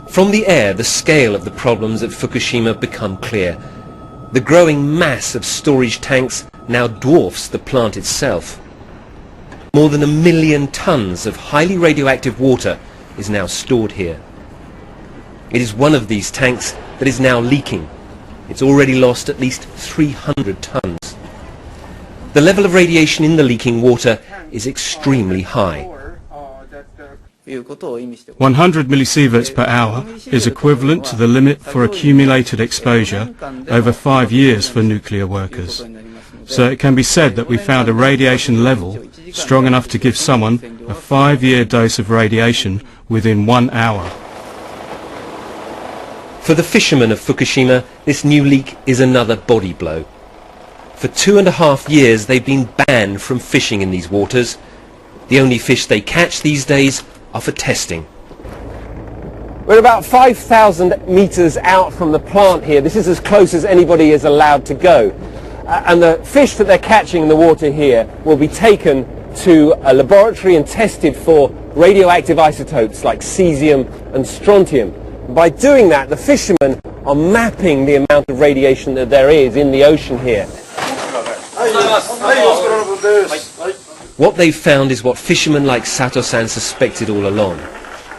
From the air, the scale of the problems at Fukushima become clear. The growing mass of storage tanks now dwarfs the plant itself. More than 1 million tons of highly radioactive water is now stored here. It is one of these tanks that is now leaking. It's already lost at least 300 tons. The level of radiation in the leaking water is extremely high. 100 millisieverts per hour is equivalent to the limit for accumulated exposure over 5 years for nuclear workers. So it can be said that we found a radiation level strong enough to give someone a 5-year dose of radiation within 1 hour. For the fishermen of Fukushima, this new leak is another body blow. For 2.5 years they've been banned from fishing in these waters. The only fish they catch these days are for testing. We're about 5,000 meters out from the plant here. This is as close as anybody is allowed to go. And the fish that they're catching in the water here will be taken to a laboratory and tested for radioactive isotopes like cesium and strontium. By doing that, the fishermen are mapping the amount of radiation that there is in the ocean here. What they've found is what fishermen like Sato-san suspected all along,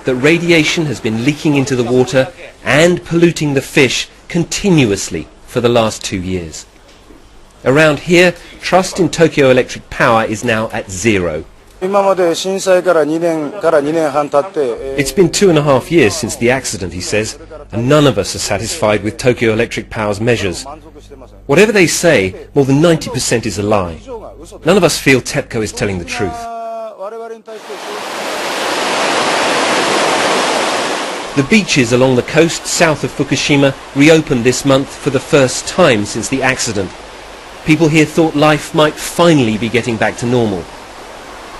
that radiation has been leaking into the water and polluting the fish continuously for the last 2 years. Around here, trust in Tokyo Electric Power is now at zero. It's been 2.5 years since the accident, he says, and none of us are satisfied with Tokyo Electric Power's measures. Whatever they say, more than 90% is a lie. None of us feel TEPCO is telling the truth. The beaches along the coast south of Fukushima reopened this month for the first time since the accident. People here thought life might finally be getting back to normal.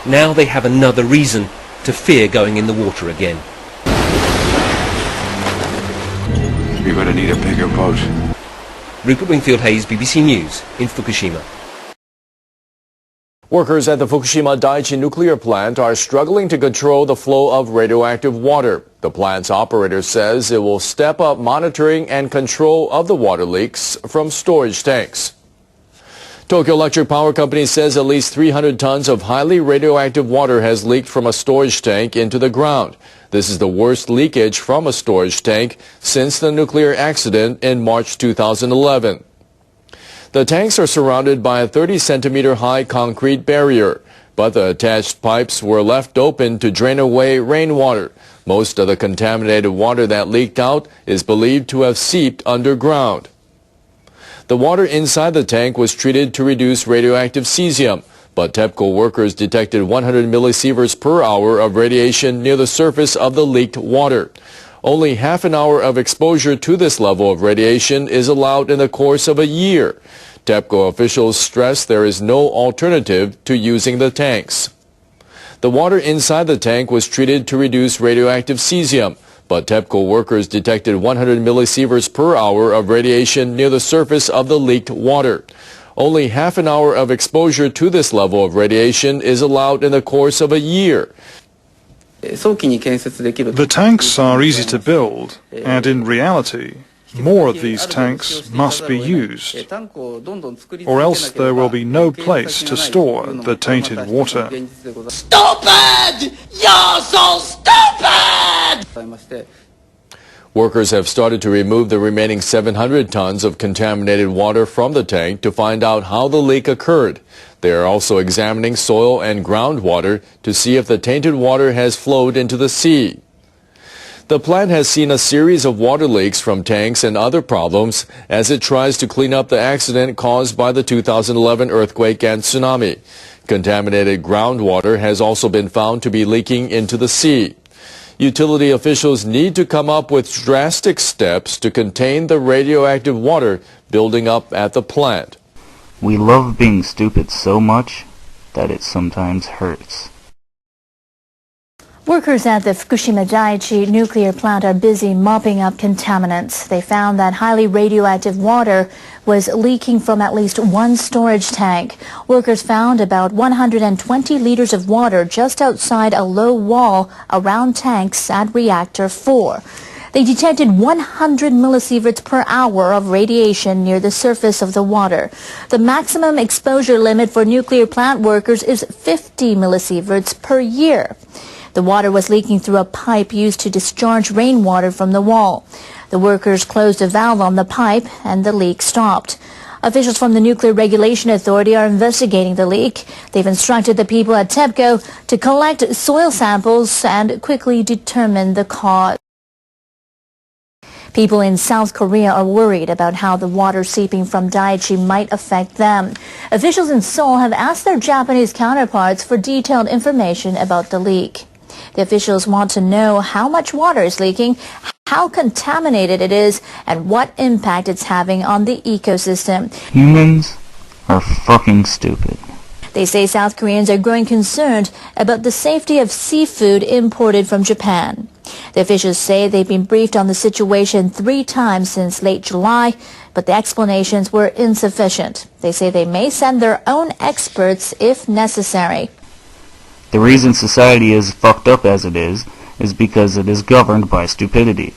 Now they have another reason to fear going in the water again. You're going to need a bigger boat. Rupert Wingfield-Hayes, BBC News in Fukushima. Workers at the Fukushima Daiichi nuclear plant are struggling to control the flow of radioactive water. The plant's operator says it will step up monitoring and control of the water leaks from storage tanks. Tokyo Electric Power Company says at least 300 tons of highly radioactive water has leaked from a storage tank into the ground. This is the worst leakage from a storage tank since the nuclear accident in March 2011. The tanks are surrounded by a 30-centimeter high concrete barrier, but the attached pipes were left open to drain away rainwater. Most of the contaminated water that leaked out is believed to have seeped underground. The water inside the tank was treated to reduce radioactive cesium, but TEPCO workers detected 100 millisieverts per hour of radiation near the surface of the leaked water. Only half an hour of exposure to this level of radiation is allowed in the course of a year. TEPCO officials stress there is no alternative to using the tanks. The water inside the tank was treated to reduce radioactive cesium, but TEPCO workers detected 100 millisieverts per hour of radiation near the surface of the leaked water. Only half an hour of exposure to this level of radiation is allowed in the course of a year. The tanks are easy to build, and in reality, more of these tanks must be used, or else there will be no place to store the tainted water. Stupid! You're so stupid! Workers have started to remove the remaining 700 tons of contaminated water from the tank to find out how the leak occurred. They are also examining soil and groundwater to see if the tainted water has flowed into the sea. The plant has seen a series of water leaks from tanks and other problems as it tries to clean up the accident caused by the 2011 earthquake and tsunami. Contaminated groundwater has also been found to be leaking into the sea. Utility officials need to come up with drastic steps to contain the radioactive water building up at the plant. We love being stupid so much that it sometimes hurts. Workers at the Fukushima Daiichi nuclear plant are busy mopping up contaminants. They found that highly radioactive water was leaking from at least one storage tank. Workers found about 120 liters of water just outside a low wall around tanks at Reactor 4. They detected 100 millisieverts per hour of radiation near the surface of the water. The maximum exposure limit for nuclear plant workers is 50 millisieverts per year. The water was leaking through a pipe used to discharge rainwater from the wall. The workers closed a valve on the pipe and the leak stopped. Officials from the Nuclear Regulation Authority are investigating the leak. They've instructed the people at TEPCO to collect soil samples and quickly determine the cause. People in South Korea are worried about how the water seeping from Daiichi might affect them. Officials in Seoul have asked their Japanese counterparts for detailed information about the leak. The officials want to know how much water is leaking, how contaminated it is, and what impact it's having on the ecosystem. Humans are fucking stupid. They say South Koreans are growing concerned about the safety of seafood imported from Japan. The officials say they've been briefed on the situation 3 times since late July, but the explanations were insufficient. They say they may send their own experts if necessary. The reason society is fucked up as it is because it is governed by stupidity.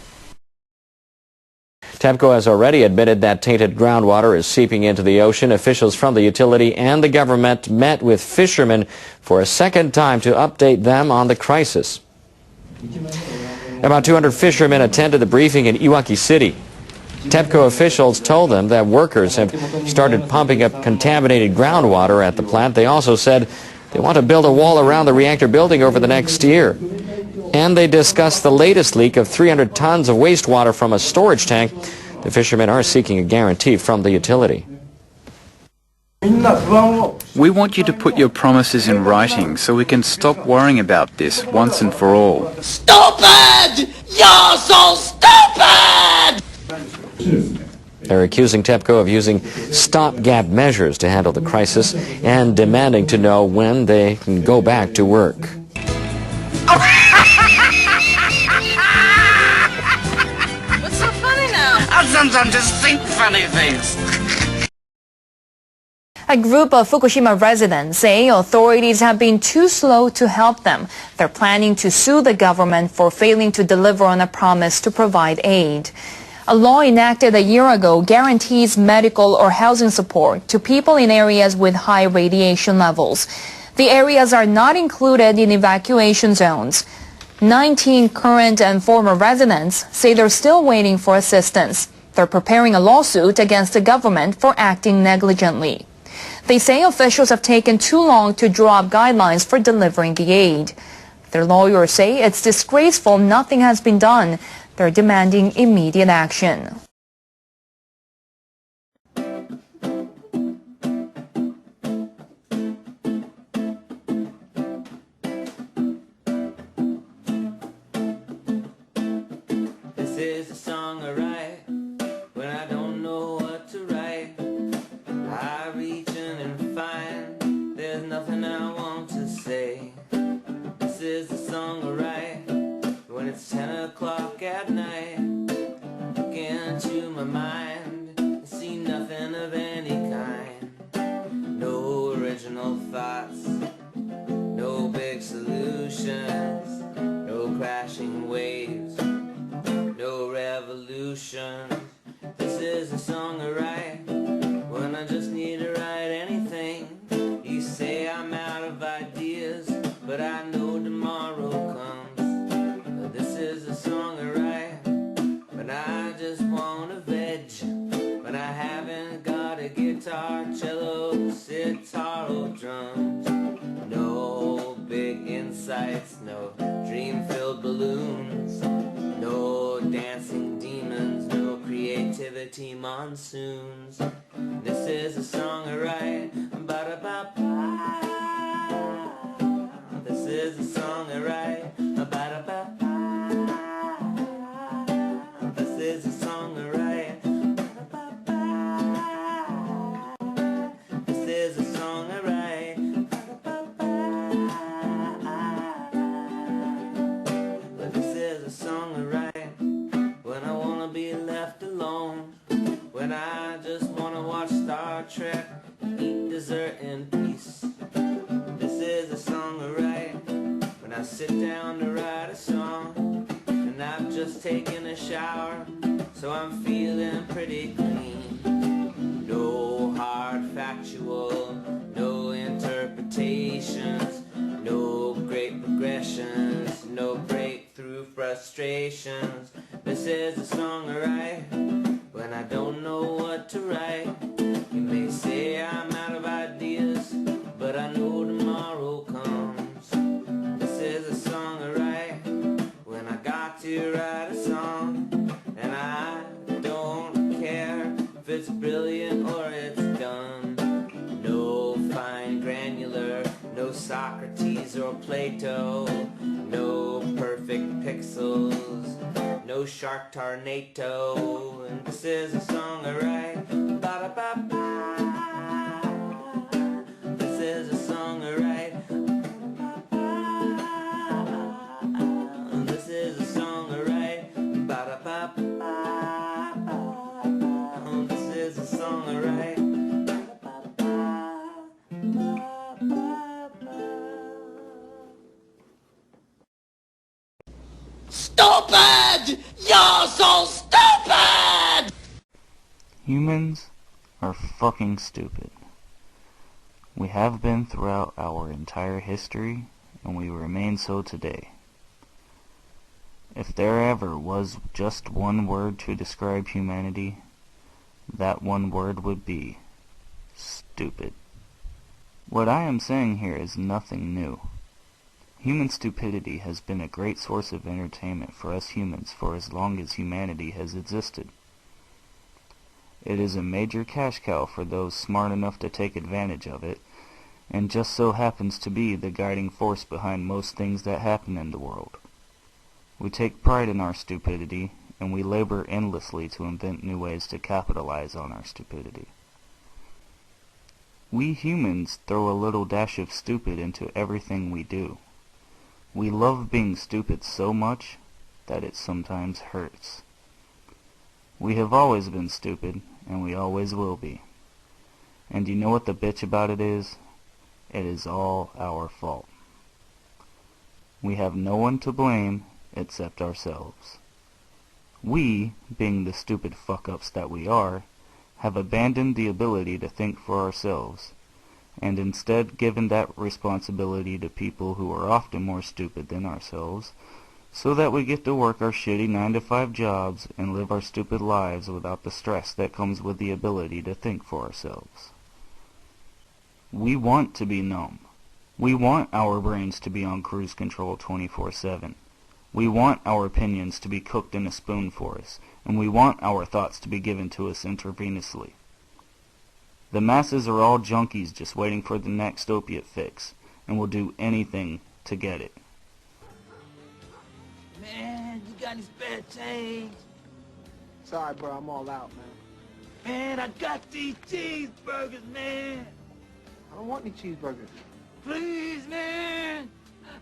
TEPCO has already admitted that tainted groundwater is seeping into the ocean. Officials from the utility and the government met with fishermen for a second time to update them on the crisis. About 200 fishermen attended the briefing in Iwaki City. TEPCO officials told them that workers have started pumping up contaminated groundwater at the plant. They also said they want to build a wall around the reactor building over the next year. And they discussed the latest leak of 300 tons of wastewater from a storage tank. The fishermen are seeking a guarantee from the utility. We want you to put your promises in writing so we can stop worrying about this once and for all. Stupid! You're so stupid! They're accusing TEPCO of using stopgap measures to handle the crisis and demanding to know when they can go back to work. What's so funny now? I sometimes just think funny things. A group of Fukushima residents say authorities have been too slow to help them. They're planning to sue the government for failing to deliver on a promise to provide aid. A law enacted a year ago guarantees medical or housing support to people in areas with high radiation levels. The areas are not included in evacuation zones. 19 current and former residents say they're still waiting for assistance. They're preparing a lawsuit against the government for acting negligently. They say officials have taken too long to draw up guidelines for delivering the aid. Their lawyers say it's disgraceful nothing has been done. They're demanding immediate action. This is a song I write when I don't know what to write. I reach in and find there's nothing I want to say. This is a song I write when it's 10 o'clock at night. Look into my mind and see nothing of any kind. No original thoughts, no big solutions, no crashing waves, no revolution. This is a song I write when I just need to write anything. You say I'm out of ideas, but I know tomorrow comes. This is a song I write when I just want a veg, when I haven't got a guitar, cello, sitar, or drums. No big insights, no dream-filled balloons, no dancing demons, no creativity monsoons. This is a song I write, ba-da-ba-ba. This is a song I write, ba-da-ba-ba. This is a song I write, ba-da-ba-ba. This is a song I write, ba-da-ba-ba. But this is a song I write when I wanna be left alone, when I just wanna watch Star Trek, eat dessert And I've just taken a shower, so I'm feeling pretty clean. No hard factual, no interpretations, no great progressions, no breakthrough frustrations. This is a song I write when I don't know what to write. You may say I'm out of ideas, but I know tomorrow comes. This is a song I write when I got to write a song, and I don't care if it's brilliant or it's done. No fine granular, no Socrates or Plato, no perfect pixels, no shark tornado. And this is a song I write, ba-da-ba-ba. This is a song I write, this is a song I write, ba-da-ba-ba. This is a song I write. Stupid! You're so stupid! Humans are fucking stupid. We have been throughout our entire history, and we remain so today. If there ever was just one word to describe humanity, that one word would be stupid. What I am saying here is nothing new. Human stupidity has been a great source of entertainment for us humans for as long as humanity has existed. It is a major cash cow for those smart enough to take advantage of it, and just so happens to be the guiding force behind most things that happen in the world. We take pride in our stupidity, and we labor endlessly to invent new ways to capitalize on our stupidity. We humans throw a little dash of stupid into everything we do. We love being stupid so much that it sometimes hurts. We have always been stupid, and we always will be. And you know what the bitch about it is? It is all our fault. We have no one to blame except ourselves. We, being the stupid fuck-ups that we are, have abandoned the ability to think for ourselves, and instead given that responsibility to people who are often more stupid than ourselves, so that we get to work our shitty 9-to-5 jobs and live our stupid lives without the stress that comes with the ability to think for ourselves. We want to be numb. We want our brains to be on cruise control 24/7. We want our opinions to be cooked in a spoon for us, and we want our thoughts to be given to us intravenously. The masses are all junkies just waiting for the next opiate fix, and will do anything to get it. Man, you got any spare change? Sorry, bro, I'm all out, man. Man, I got these cheeseburgers, man. I don't want any cheeseburgers. Please, man.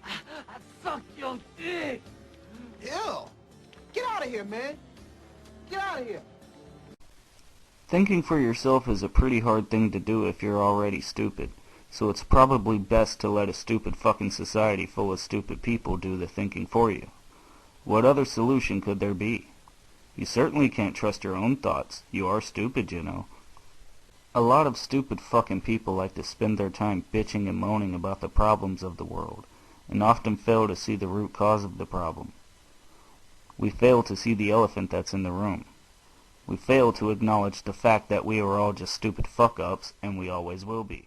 I suck your dick. Ew. Get out of here, man. Get out of here. Thinking for yourself is a pretty hard thing to do if you're already stupid, so it's probably best to let a stupid fucking society full of stupid people do the thinking for you. What other solution could there be? You certainly can't trust your own thoughts. You are stupid, you know. A lot of stupid fucking people like to spend their time bitching and moaning about the problems of the world, and often fail to see the root cause of the problem. We fail to see the elephant that's in the room. We fail to acknowledge the fact that we are all just stupid fuck-ups, and we always will be.